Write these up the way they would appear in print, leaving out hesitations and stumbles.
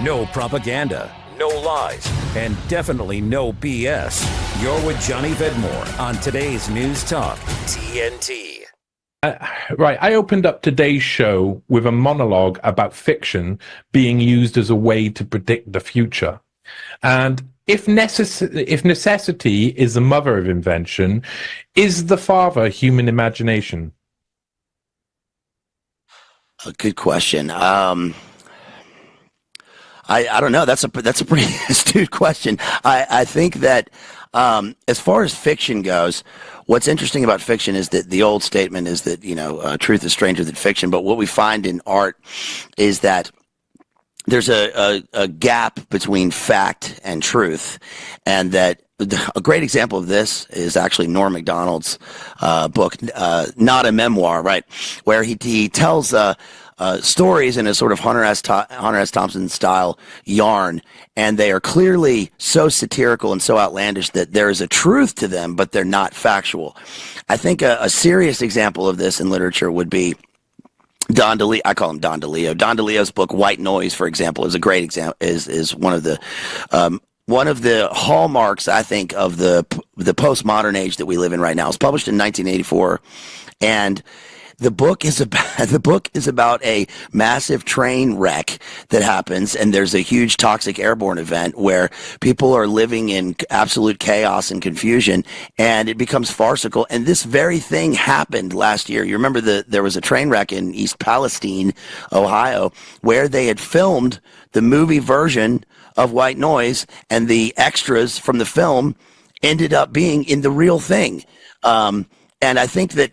No propaganda, no lies, and definitely no BS. You're with Johnny Vedmore on today's News Talk, TNT. Right, I opened up today's show with a monologue about fiction being used as a way to predict the future. And if necessity is the mother of invention, is the father human imagination? A good question. I don't know. That's a pretty astute question. I think that as far as fiction goes, what's interesting about fiction is that the old statement is that truth is stranger than fiction. But what we find in art is that there's a gap between fact and truth, and that a great example of this is actually Norm Macdonald's book, Not a Memoir, right, where he tells stories in a sort of Hunter S. Thompson style yarn, and they are clearly so satirical and so outlandish that there is a truth to them, but they're not factual. I think a serious example of this in literature would be Don DeLeo. I call him Don DeLeo. Don DeLeo's book White Noise, for example, is a great example. Is one of the hallmarks, I think, of the postmodern age that we live in right now. It's published in 1984, and the book is about a massive train wreck that happens, and there's a huge toxic airborne event where people are living in absolute chaos and confusion, and it becomes farcical. And this very thing happened last year. You remember there was a train wreck in East Palestine, Ohio, where they had filmed the movie version of White Noise, and the extras from the film ended up being in the real thing. And I think that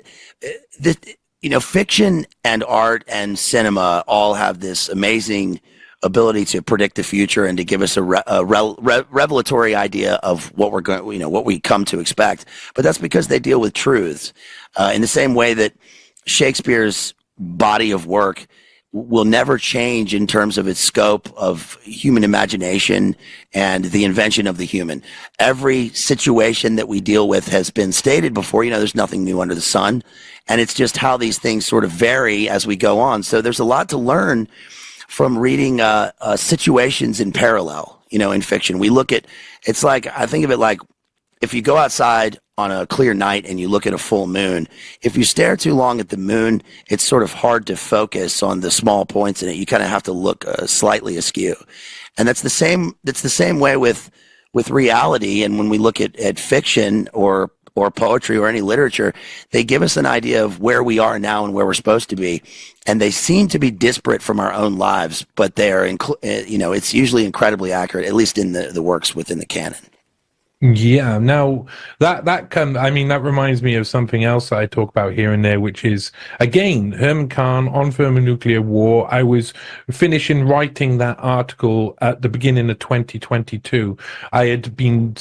fiction and art and cinema all have this amazing ability to predict the future and to give us a revelatory idea of what we're going, what we come to expect. But that's because they deal with truths, in the same way that Shakespeare's body of work will never change in terms of its scope of human imagination and the invention of the human. Every situation that we deal with has been stated before. There's nothing new under the sun. And it's just how these things sort of vary as we go on. So there's a lot to learn from reading situations in parallel, in fiction. I think of it like if you go outside on a clear night and you look at a full moon, if you stare too long at the moon, it's sort of hard to focus on the small points in it. You kind of have to look slightly askew. And that's the same way with reality. And when we look at fiction or poetry or any literature, they give us an idea of where we are now and where we're supposed to be. And they seem to be disparate from our own lives, but they are, it's usually incredibly accurate, at least in the works within the canon. Yeah, now that reminds me of something else I talk about here and there, which is, again, Herman Kahn on thermonuclear war. I was finishing writing that article at the beginning of 2022. I had been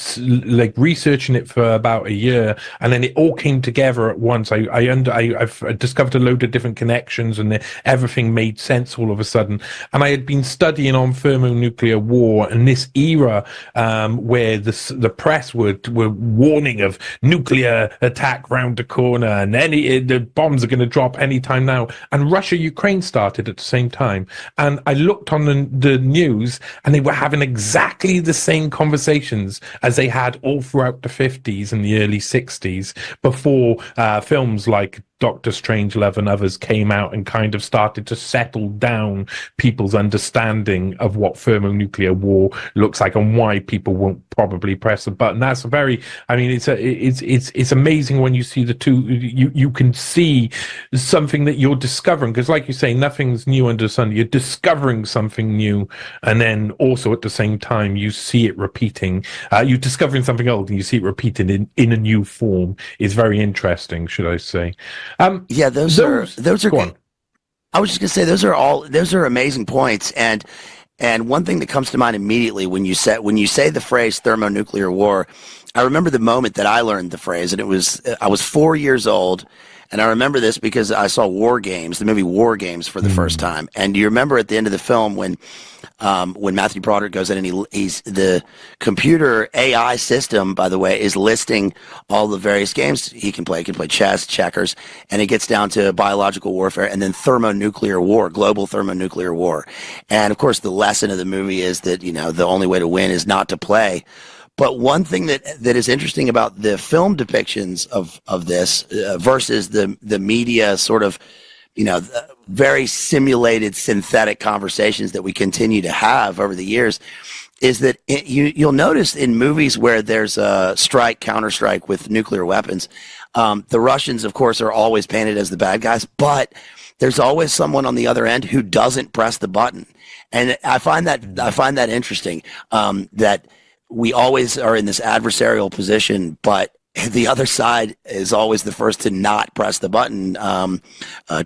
researching it for about a year, and then it all came together at once. I've discovered a load of different connections, and everything made sense all of a sudden. And I had been studying on thermonuclear war and this era where the press were warning of nuclear attack round the corner, and the bombs are going to drop anytime now. And Russia-Ukraine started at the same time. And I looked on the news, and they were having exactly the same conversations as they had all throughout the 50s and the early 60s before films like Doctor Strangelove and others came out and kind of started to settle down people's understanding of what thermonuclear war looks like and why people won't probably press the button. That's it's amazing when you see the two. You can see something that you're discovering, because like you say, nothing's new under the sun. You're discovering something new, and then also at the same time you see it repeating. You're discovering something old and you see it repeated in a new form. Is very interesting, should I say? Those are great. I was just gonna say those are amazing points, and one thing that comes to mind immediately when you say the phrase thermonuclear war, I remember the moment that I learned the phrase, and I was 4 years old, and I remember this because I saw the movie War Games for the first time. And do you remember at the end of the film when when Matthew Broderick goes in and he's the computer AI system, by the way, is listing all the various games he can play. He can play chess, checkers, and it gets down to biological warfare and then thermonuclear war, global thermonuclear war. And of course, the lesson of the movie is that, the only way to win is not to play. But one thing that is interesting about the film depictions of this versus the media sort of, very simulated synthetic conversations that we continue to have over the years is that you'll notice in movies where there's a strike, counter-strike with nuclear weapons, the Russians, of course, are always painted as the bad guys, but there's always someone on the other end who doesn't press the button. And I find that interesting, that we always are in this adversarial position, but the other side is always the first to not press the button,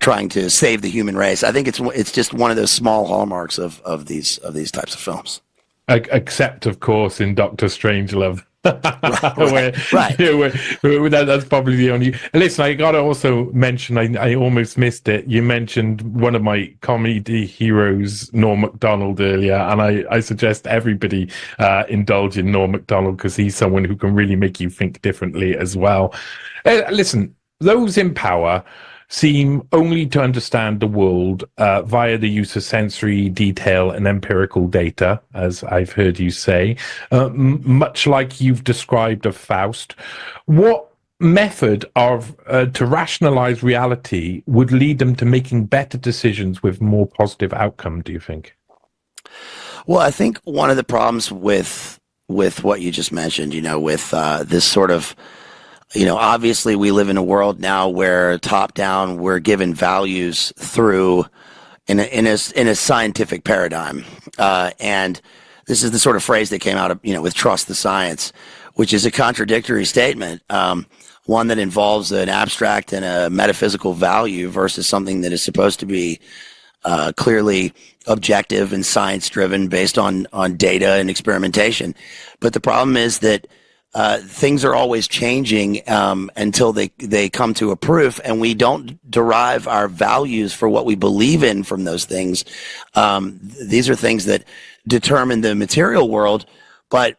trying to save the human race. I think it's just one of those small hallmarks of these types of films. Except, of course, in Doctor Strangelove. Right. That's probably the only. Listen, I got to also mention, I almost missed it. You mentioned one of my comedy heroes, Norm Macdonald, earlier, and I suggest everybody indulge in Norm Macdonald because he's someone who can really make you think differently as well. Listen, those in power seem only to understand the world via the use of sensory detail and empirical data, as I've heard you say, much like you've described of Faust. What method of to rationalize reality would lead them to making better decisions with more positive outcome, do you think? Well, I think one of the problems with what you just mentioned, with this sort of, obviously we live in a world now where top down we're given values through in a scientific paradigm, and this is the sort of phrase that came out of with trust the science, which is a contradictory statement, one that involves an abstract and a metaphysical value versus something that is supposed to be clearly objective and science driven based on data and experimentation. But the problem is that things are always changing until they come to a proof, and we don't derive our values for what we believe in from those things. These are things that determine the material world, but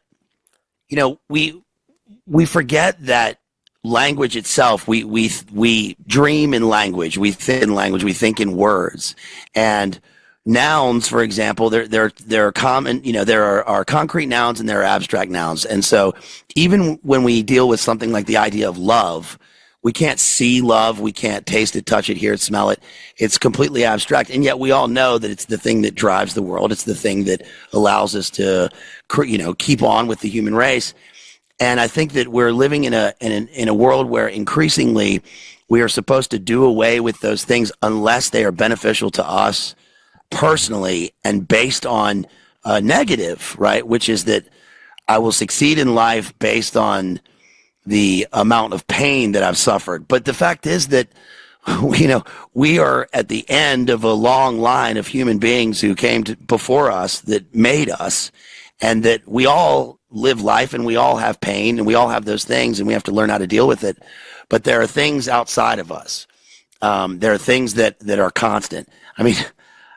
we forget that language itself. We dream in language, we think in language, we think in words, and nouns, for example, there are common, there are concrete nouns and there are abstract nouns. And so even when we deal with something like the idea of love, we can't see love, we can't taste it, touch it, hear it, smell it. It's completely abstract. And yet we all know that it's the thing that drives the world. It's the thing that allows us to, keep on with the human race. And I think that we're living in a world where increasingly we are supposed to do away with those things unless they are beneficial to us personally and based on negative, right? Which is that I will succeed in life based on the amount of pain that I've suffered. But the fact is that, we are at the end of a long line of human beings who came before us that made us, and that we all live life and we all have pain and we all have those things and we have to learn how to deal with it. But there are things outside of us. There are things that are constant. I mean,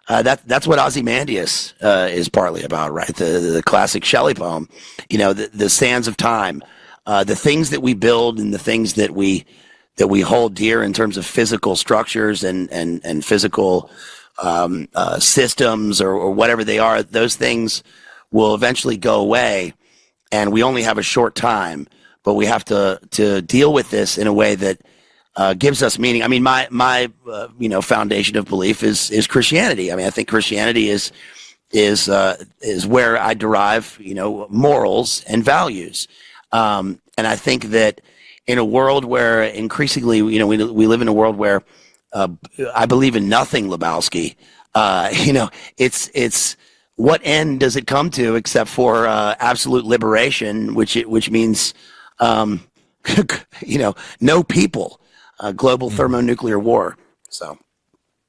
that's what Ozymandias is partly about, right? The classic Shelley poem, the sands of time, the things that we build and the things that we hold dear in terms of physical structures and physical systems or whatever they are. Those things will eventually go away, and we only have a short time. But we have to deal with this in a way that gives us meaning. I mean, my foundation of belief is Christianity. I mean, I think Christianity is where I derive morals and values. And I think that in a world where increasingly we live in a world where I believe in nothing, Lebowski. It's what end does it come to except for absolute liberation, which means no people. Global thermonuclear war. So,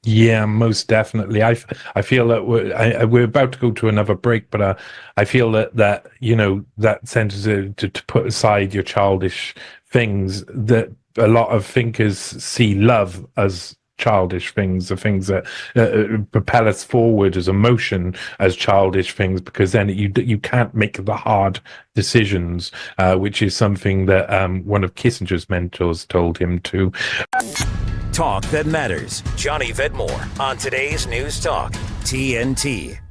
yeah, most definitely. I feel that we're about to go to another break, but I feel that that sentence to put aside your childish things, that a lot of thinkers see love as childish things, the things that propel us forward as emotion, as childish things, because then you can't make the hard decisions, which is something that one of Kissinger's mentors told him to. Talk that matters. Johnny Vedmore on today's News Talk, TNT.